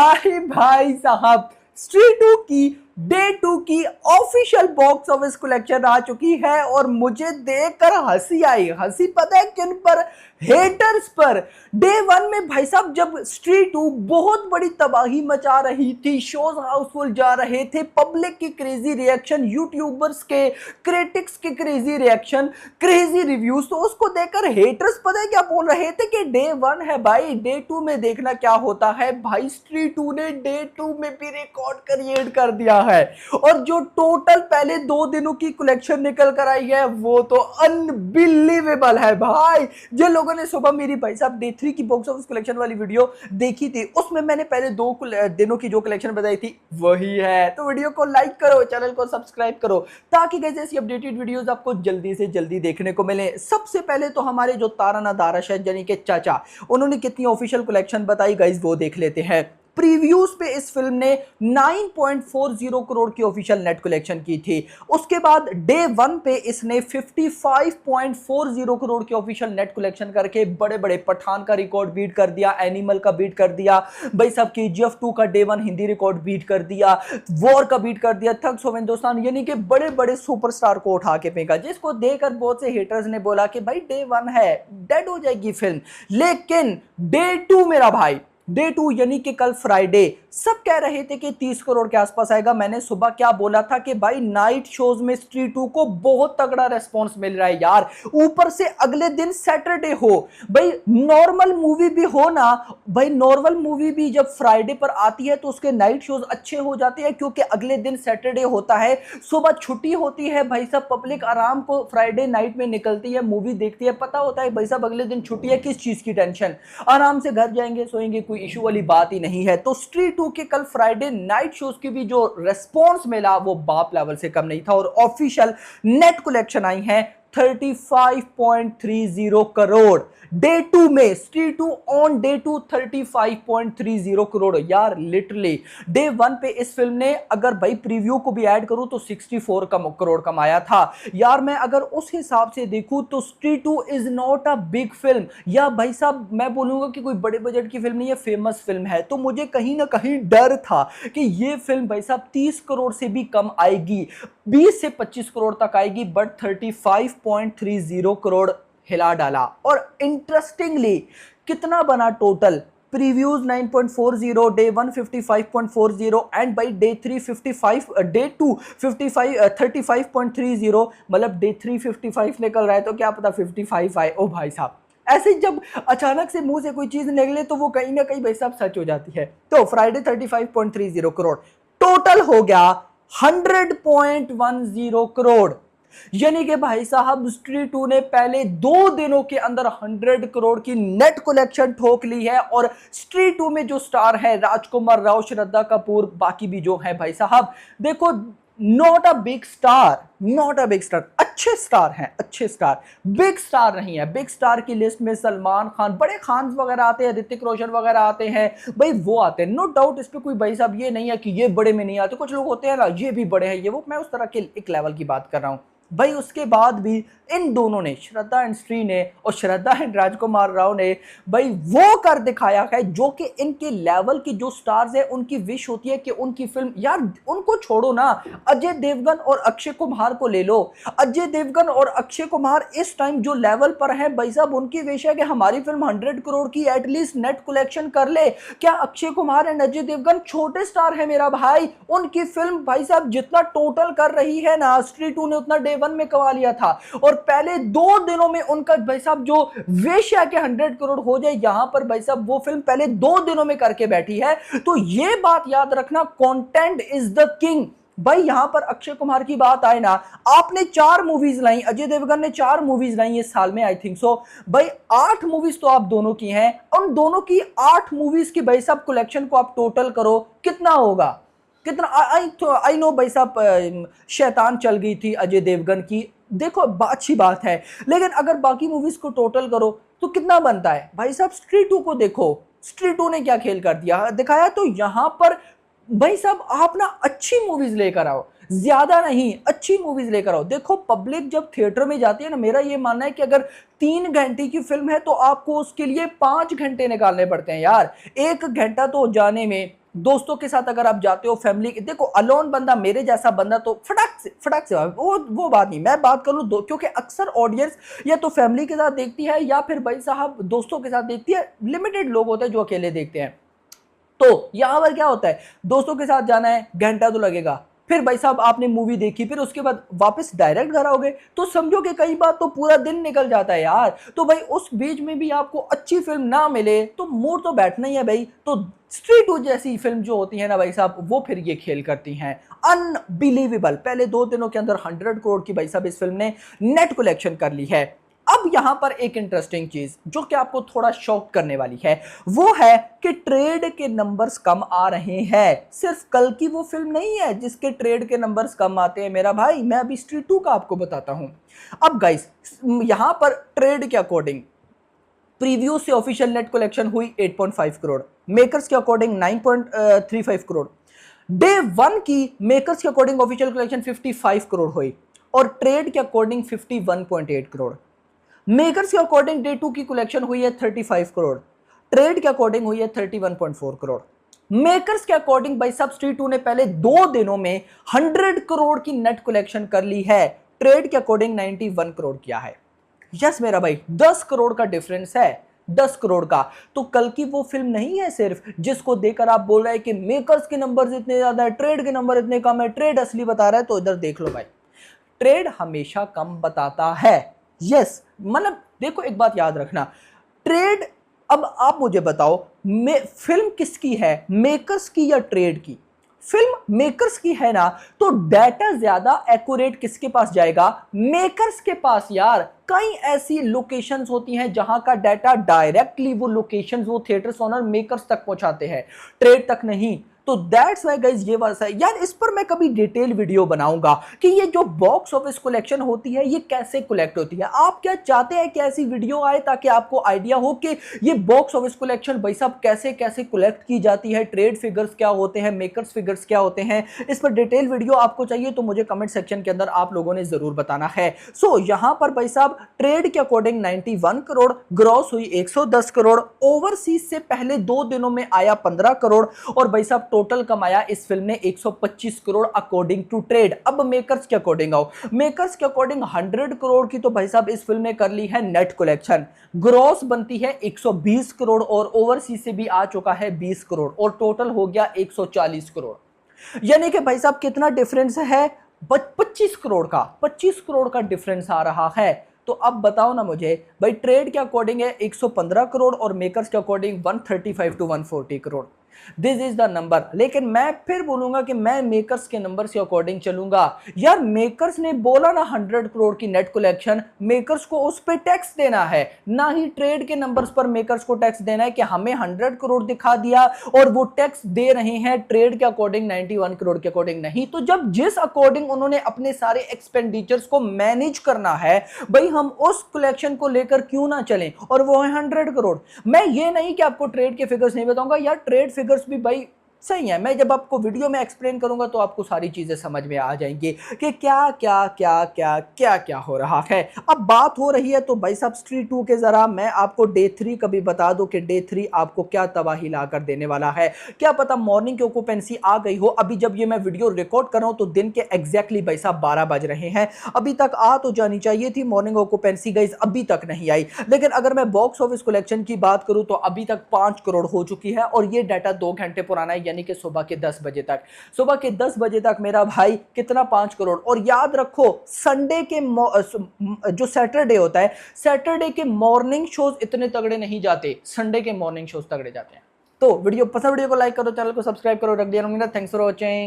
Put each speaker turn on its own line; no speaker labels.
भाई साहब, स्ट्री 2 की डे 2 की ऑफिशियल बॉक्स ऑफिस कलेक्शन आ चुकी है और मुझे देखकर हंसी आई। हंसी पता है किन पर? हेटर्स पर। डे 1 में भाई साहब जब स्ट्री 2 बहुत बड़ी तबाही मचा रही थी, शोज हाउसफुल जा रहे थे, पब्लिक की क्रेजी रिएक्शन, यूट्यूबर्स के, क्रिटिक्स के क्रेजी रिएक्शन, क्रेजी रिव्यूज, तो उसको देखकर हेटर्स पता है क्या बोल रहे थे कि डे 1 है भाई, डे 2 में देखना क्या होता है। भाई स्ट्री 2 ने डे 2 में भी रिकॉर्ड क्रिएट कर दिया है और जो टोटल पहले 2 दिनों की कलेक्शन निकल कर आई है वो तो अनबिलीवेबल है भाई। जिन लोगों ने सुबह मेरी भाई साहब डे 3 की बॉक्स ऑफिस कलेक्शन वाली वीडियो देखी थी उसमें मैंने पहले 2 दिनों की जो कलेक्शन बताई थी वही है। तो वीडियो को लाइक करो, चैनल को सब्सक्राइब करो ताकि गाइस ऐसी अपडेटेड वीडियोस आपको जल्दी से जल्दी देखने को मिले। सबसे पहले तो हमारे जो ताराना दारश है यानी कि चाचा, उन्होंने कितनी ऑफिशियल कलेक्शन बताई गाइस वो देख लेते हैं। प्रीव्यूज पे इस फिल्म ने 9.40 करोड़ की ऑफिशियल नेट कलेक्शन की थी। उसके बाद डे 1 पे इसने 55.40 करोड़ की ऑफिशियल नेट कलेक्शन करके बड़े बड़े पठान का रिकॉर्ड बीट कर दिया, एनिमल का बीट कर दिया, भाई साहब KGF 2 का डे 1 हिंदी रिकॉर्ड बीट कर दिया, वॉर का बीट कर दिया, थग्स ऑफ हिंदुस्तान, यानी कि बड़े बड़े सुपरस्टार को उठा के फेंका, जिसको देखकर बहुत से हेटर्स ने बोला कि भाई डे 1 है, डेड हो जाएगी फिल्म। लेकिन डे 2 मेरा भाई, डे 2 यानी कि कल फ्राइडे, सब कह रहे थे कि 30 करोड़ के आसपास आएगा। मैंने सुबह क्या बोला था कि भाई नाइट शोज में स्ट्री 2 को बहुत तगड़ा रेस्पॉन्स मिल रहा है यार। ऊपर से अगले दिन सैटरडे हो, भाई नॉर्मल मूवी भी हो ना भाई, नॉर्मल मूवी भी जब फ्राइडे पर आती है तो उसके नाइट शोज अच्छे हो जाते हैं क्योंकि अगले दिन सैटरडे होता है, सुबह छुट्टी होती है भाई साहब, पब्लिक आराम को फ्राइडे नाइट में निकलती है, मूवी देखती है, पता होता है भाई साहब अगले दिन छुट्टी है, किस चीज की टेंशन, आराम से घर जाएंगे सोएंगे, कोई इशू वाली बात ही नहीं है। तो स्ट्री 2 के कल फ्राइडे नाइट शोज की भी जो रेस्पॉन्स मिला वो बाप लेवल से कम नहीं था और ऑफिशियल नेट कलेक्शन आई है 35.30 करोड़। डे 2 में स्ट्री 2 ऑन डे 2 35.30 करोड़ यार, लिटरली। डे 1 पे इस फिल्म ने अगर भाई प्रीव्यू को भी ऐड करूं तो 64 करोड़ कमाया था यार। मैं अगर उस हिसाब से देखूं तो स्ट्री 2 is not a big film, या भाई साहब मैं बोलूंगा कि कोई बड़े बजट की फिल्म नहीं है, फेमस फिल्म है। तो मुझे कहीं ना कहीं डर था कि ये फिल्म भाई साहब 30 करोड़ से भी कम आएगी, 20 से 25 करोड़ तक आएगी, बट 35.30 करोड़ हिला डाला। और इंटरेस्टिंगली कितना बना total? Previews 9.40, day 1 55.40 and by day 3 55, day 2 55 35.30, मतलब डे 3 55 निकल रहा है तो क्या पता 55 आए। ओ भाई साहब, ऐसे जब अचानक से मुंह से कोई चीज निकले तो वो कहीं ना कहीं भाई साहब सच हो जाती है। तो फ्राइडे 35.30 करोड़, टोटल हो गया 100.10 करोड़, यानी कि भाई साहब स्ट्री 2 ने पहले 2 दिनों के अंदर 100 करोड़ की नेट कलेक्शन ठोक ली है। और स्ट्री 2 में जो स्टार है राजकुमार राव, श्रद्धा कपूर, बाकी भी जो है भाई साहब, देखो not a big star, not a big star, अच्छे स्टार हैं, अच्छे स्टार, बिग स्टार नहीं है। बिग स्टार की लिस्ट में सलमान खान, बड़े खान वगैरह आते हैं, ऋतिक रोशन वगैरह आते हैं, भाई वो आते हैं, नो डाउट इस पे कोई भाई साहब ये नहीं है कि ये बड़े में नहीं आते, कुछ लोग होते हैं ना ये भी बड़े हैं ये वो, मैं उस तरह के एक लेवल की बात कर रहा हूं भाई। उसके बाद भी इन दोनों ने, श्रद्धा एंड श्री ने और श्रद्धा एंड राजकुमार राव ने, भाई वो कर दिखाया है जो कि इनके लेवल की जो स्टार्स है उनकी विश होती है कि उनकी फिल्म, यार उनको छोड़ो ना, अजय देवगन और अक्षय कुमार को ले लो। अजय देवगन और अक्षय कुमार इस टाइम जो लेवल पर है भाई साहब, उनकी विश है कि हमारी फिल्म 100 करोड़ की एटलीस्ट नेट कलेक्शन कर ले। क्या अक्षय कुमार एंड अजय देवगन छोटे स्टार है मेरा भाई? उनकी फिल्म भाई साहब जितना टोटल कर रही है ना, स्ट्री 2 ने उतना डे 1 में कमा लिया था और पहले 2 दिनों में उनका भाई साहब जो विश है कि 100 करोड़ हो जाए, यहां पर भाई साहब वो फिल्म पहले 2 दिनों में करके बैठी है। तो ये बात याद रखना, कंटेंट इज द किंग। भाई यहां पर अक्षय कुमार की बात आए ना, आपने 4 मूवीज लाई, अजय देवगन ने 4 मूवीज लाई इस साल में, आई थिंक सो भाई 8 मूवीज तो आप दोनों की हैं। उन दोनों की 8 मूवीज की भाई साहब कलेक्शन को आप टोटल करो, कितना होगा? कितना? आई नो भाई साहब शैतान चल गई थी अजय देवगन की, देखो अच्छी बात है, लेकिन अगर बाकी मूवीज को टोटल करो तो कितना बनता है भाई साहब? स्ट्री 2 को देखो, स्ट्री 2 ने क्या खेल कर दिया दिखाया। तो यहां पर भाई साहब आप ना अच्छी मूवीज लेकर आओ, ज्यादा नहीं, अच्छी मूवीज लेकर आओ। देखो पब्लिक जब थिएटर में जाती है ना, मेरा ये मानना है कि अगर 3 घंटे की फिल्म है तो आपको उसके लिए 5 घंटे निकालने पड़ते हैं यार। 1 घंटा तो जाने में, दोस्तों के साथ अगर आप जाते हो, फैमिली, देखो अलोन बंदा, मेरे जैसा बंदा तो फटाक से वो बात नहीं, मैं बात करूं दो, क्योंकि अक्सर ऑडियंस या तो फैमिली के साथ देखती है या फिर भाई साहब दोस्तों के साथ देखती है, लिमिटेड लोग होते हैं जो अकेले देखते हैं। तो यहां पर क्या होता है, दोस्तों के साथ जाना है, घंटा तो लगेगा, फिर भाई साहब आपने मूवी देखी, फिर उसके बाद वापस डायरेक्ट घर आओगे, तो समझो कि कई बार तो पूरा दिन निकल जाता है यार। तो भाई उस बीच में भी आपको अच्छी फिल्म ना मिले तो मूड तो बैठना ही है भाई। तो स्ट्रीट टू जैसी फिल्म जो होती है ना भाई साहब, वो फिर ये खेल करती हैं अनबिलीवेबल। पहले 2 दिनों के अंदर 100 करोड़ की भाई साहब इस फिल्म ने नेट कलेक्शन कर ली है। अब यहां पर एक इंटरेस्टिंग चीज जो कि आपको थोड़ा शॉक करने वाली है, वो है कि ट्रेड के नंबर्स कम आ रहे हैं। सिर्फ कल की वो फिल्म नहीं है जिसके ट्रेड के नंबर्स कम आते हैं मेरा भाई, मैं अभी स्ट्रीट 2 का आपको बताता हूं। अब गाइस यहां पर ट्रेड के अकॉर्डिंग प्रीव्यू से ऑफिशियल नेट कलेक्शन हुई 8.5 करोड़, मेकर्स के अकॉर्डिंग 9.35 करोड़, डे 1 की मेकर्स के अकॉर्डिंग ऑफिशियल कलेक्शन 55 करोड़ हुई और ट्रेड के अकॉर्डिंग 51.8 करोड़। मेकर्स के अकॉर्डिंग डे 2 की कलेक्शन हुई है 35 करोड़, ट्रेड के अकॉर्डिंग हुई है 31.4 करोड़। मेकर्स के अकॉर्डिंग भाई साहब स्ट्रीट 2 ने पहले 2 दिनों में 100 करोड़ की नेट कलेक्शन कर ली है, ट्रेड के अकॉर्डिंग 91 करोड़ किया है। यस मेरा भाई, 10 करोड़ का डिफरेंस है, 10 करोड़ का। तो कल की वो फिल्म नहीं है सिर्फ जिसको देखकर आप बोल रहे हैं कि मेकर्स के नंबर्स इतने ज्यादा है, ट्रेड के नंबर इतने कम है, ट्रेड असली बता रहा है। तो इधर देख लो भाई, ट्रेड हमेशा कम बताता है। यस मतलब देखो एक बात याद रखना, ट्रेड, अब आप मुझे बताओ फिल्म किसकी है, मेकर्स की या ट्रेड की? फिल्म मेकर्स की है ना, तो डाटा ज्यादा एक्यूरेट किसके पास जाएगा? मेकर्स के पास यार। कई ऐसी लोकेशंस होती हैं जहां का डाटा डायरेक्टली वो लोकेशंस, वो थिएटर्स ओनर मेकर्स तक पहुंचाते हैं, ट्रेड तक नहीं। तो दैट्स वाई गाइस ये बात है यार, इस पर मैं कभी डिटेल वीडियो बनाऊंगा कि ये जो बॉक्स ऑफिस कलेक्शन होती है ये कैसे कलेक्ट होती है। आप क्या चाहते हैं कि ऐसी वीडियो आए ताकि आपको आइडिया हो कि ये बॉक्स ऑफिस कलेक्शन भाई साहब कैसे कैसे कलेक्ट की जाती है, ट्रेड फिगर्स क्या होते हैं, मेकर्स फिगर्स क्या होते हैं। इस पर डिटेल वीडियो आपको चाहिए तो मुझे कमेंट सेक्शन के अंदर आप लोगों ने जरूर बताना है। सो यहां पर भाई साहब ट्रेड के अकॉर्डिंग 91 करोड़, ग्रॉस हुई 110 करोड़, ओवरसीज से पहले 2 दिनों में आया 15 करोड़ और भाई साहब टोटल कमाया इस फिल्म ने 125 करोड़ अकॉर्डिंग टू ट्रेड। अब मेकर्स के अकॉर्डिंग आओ, मेकर्स के अकॉर्डिंग 100 करोड़ की तो भाई साहब इस फिल्म ने कर ली है नेट कलेक्शन, ग्रॉस बनती है 120 करोड़ और ओवरसीज से भी आ चुका है 20 करोड़ और टोटल हो गया 140 करोड़। यानी कि भाई साहब कितना डिफरेंस है? 25 करोड़ का, 25 करोड़ का डिफरेंस आ रहा है। तो अब बताओ ना मुझे भाई, ट्रेड के अकॉर्डिंग है 115 करोड़ और मेकर्स के according 135 to 140 crore. This is the number. लेकिन मैं फिर बोलूंगा कि मैं मेकर्स के नंबर के अकॉर्डिंग चलूंगा। यार मेकर्स ने बोला ना 100 करोड़ की नेट कलेक्शन, मेकर्स को उस पर टैक्स देना है, ना ही ट्रेड के नंबर्स पर मेकर्स को टैक्स देना है कि हमें 100 करोड़ दिखा दिया और वो टैक्स दे रहे हैं ट्रेड के अकॉर्डिंग 91 करोड़ के अकॉर्डिंग नहीं। तो जब जिस अकॉर्डिंग उन्होंने अपने सारे एक्सपेंडिचर्स को मैनेज करना है भाई, हम उस कलेक्शन को लेकर क्यों ना चलें, और वो है 100 करोड़। मैं ये नहीं कि आपको ट्रेड के फिगर्स नहीं बताऊंगा यार, ट्रेड फिगर्स भी भाई सही है, मैं जब आपको वीडियो में एक्सप्लेन करूंगा तो आपको सारी चीजें समझ में आ जाएंगी कि क्या क्या क्या क्या क्या क्या हो रहा है। अब बात हो रही है तो भाई साहब स्ट्रीट 2 के जरा मैं आपको डे 3 कभी बता दूं कि डे 3 आपको क्या तबाही ला कर देने वाला है। क्या पता मॉर्निंग की ऑक्यूपेंसी आ गई हो, अभी जब ये मैं वीडियो रिकॉर्ड कर रहा हूं तो दिन के एग्जैक्टली भाई साहब 12 बज रहे हैं, अभी तक आ तो जानी चाहिए थी मॉर्निंग ऑक्यूपेंसी गाइस, अभी तक नहीं आई। लेकिन अगर मैं बॉक्स ऑफिस कलेक्शन की बात करूं तो अभी तक 5 करोड़ हो चुकी है और ये डाटा 2 घंटे पुराना है, यानी कि सुबह के 10 बजे तक, सुबह के 10 बजे तक मेरा भाई कितना 5 करोड़। और याद रखो संडे के जो सैटरडे होता है, सैटरडे के मॉर्निंग शोज इतने तगड़े नहीं जाते, संडे के मॉर्निंग शोज तगड़े जाते हैं। तो वीडियो पसंद, वीडियो को लाइक करो, चैनल को सब्सक्राइब करो, रख दिया। Thanks for watching.